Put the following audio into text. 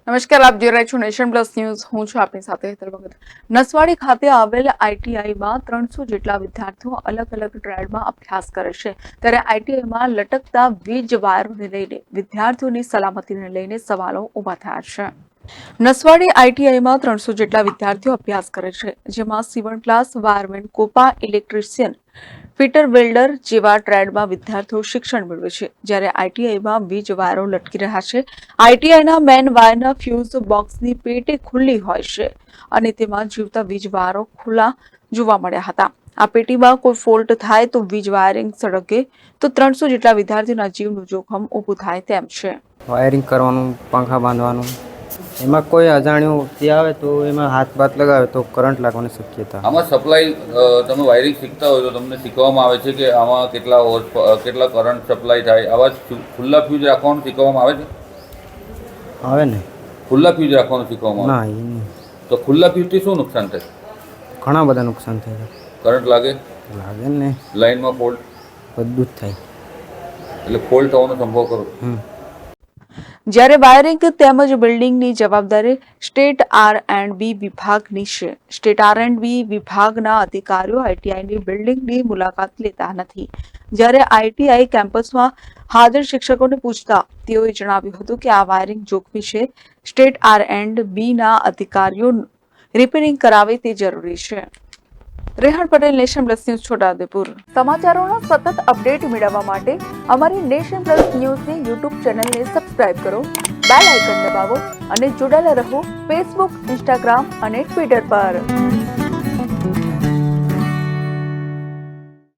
નમસ્કાર, આપ જોઈ રહ્યા છો નેશન પ્લસ ન્યૂઝ. હું છું આપની સાથે હેતલ ભગત. નસવાડી ખાતે આવેલ આઈટીઆઈમાં 300 જેટલા વિદ્યાર્થીઓ અલગ અલગ ટ્રેડમાં અભ્યાસ કરે છે. ત્યારે આઈટીઆઈમાં લટકતા વીજ વાયરોને લઈને વિદ્યાર્થીઓની સલામતીને લઈને સવાલો ઉભા થયા છે. નસવાડી આઈટીઆઈમાં 300 જેટલા વિદ્યાર્થીઓ અભ્યાસ કરે છે, જેમાં સીવણ class, wireman, COPA, electrician, fitter, welder જેવા ટ્રેડમાં વિદ્યાર્થીઓ શિક્ષણ મેળવે છે. જ્યારે આઈટીઆઈમાં વીજ વાયરો લટકી રહ્યા છે. આઈટીઆઈના મેન વાયરના ફ્યુઝ બોક્સની પેટી ખુલ્લી હોય છે અને તેમાં જીવતા વીજ વાયરો ખુલ્લા જોવા મળ્યા હતા. આ પેટીમાં કોઈ ફોલ્ટ થાય તો વીજ વાયરિંગ સળગે તો 300 જેટલા વિદ્યાર્થીઓના જીવનું જોખમ ઊભું થાય તેમ છે. વાયરિંગ કરવાનું, પંખા બાંધવાનું, એમાં કોઈ અજાણ્યું વ્યક્તિ આવે તો એમાં હાથ લગાવે તો કરંટ લાગવાની શક્યતા. આમાં સપ્લાય તમે વાયરિંગ શીખતા હોય તો તમને શીખવામાં આવે છે કે આમાં કેટલા કરંટ સપ્લાય થાય. આવા ખુલ્લા ફ્યુઝ રાખવાનું શીખવામાં આવે છે. આવે ને ખુલ્લા ફ્યુઝ રાખવાનું શીખવામાં ના આવે એ નહીં. તો ખુલ્લા ફ્યુઝથી શું નુકસાન થાય? ઘણા બધા નુકસાન થાય છે. કરંટ લાગે ને લાઇનમાં ફોલ્ટ બધું જ થાય. એટલે ફોલ્ટ થવાનો સંભવ કરો. જ્યારે વાયરિંગ તેમજ બિલ્ડિંગની જવાબદારી સ્ટેટ R&B વિભાગની છે. સ્ટેટ R&B વિભાગના અધિકારીઓ આઈટીઆઈની બિલ્ડિંગની મુલાકાત લેતા નથી. જ્યારે આઈટીઆઈ કેમ્પસમાં હાજર શિક્ષકોને પૂછતા તેઓએ જણાવ્યું હતું કે આ વાયરિંગ જોખમી છે. સ્ટેટ R&Bના અધિકારીઓ રિપેરિંગ કરાવે તે જરૂરી છે. Rehan Patel, nation plus news, Chhota Udaipur. સમાચારોના સતત અપડેટ મેળવવા માટે અમારી નેશન પ્લસ ન્યૂઝની યુટ્યુબ ચેનલને સબસ્ક્રાઇબ કરો, બેલ આઇકન દબાવો અને જોડાયેલા રહો ફેસબુક, ઇન્સ્ટાગ્રામ અને ટ્વિટર પર.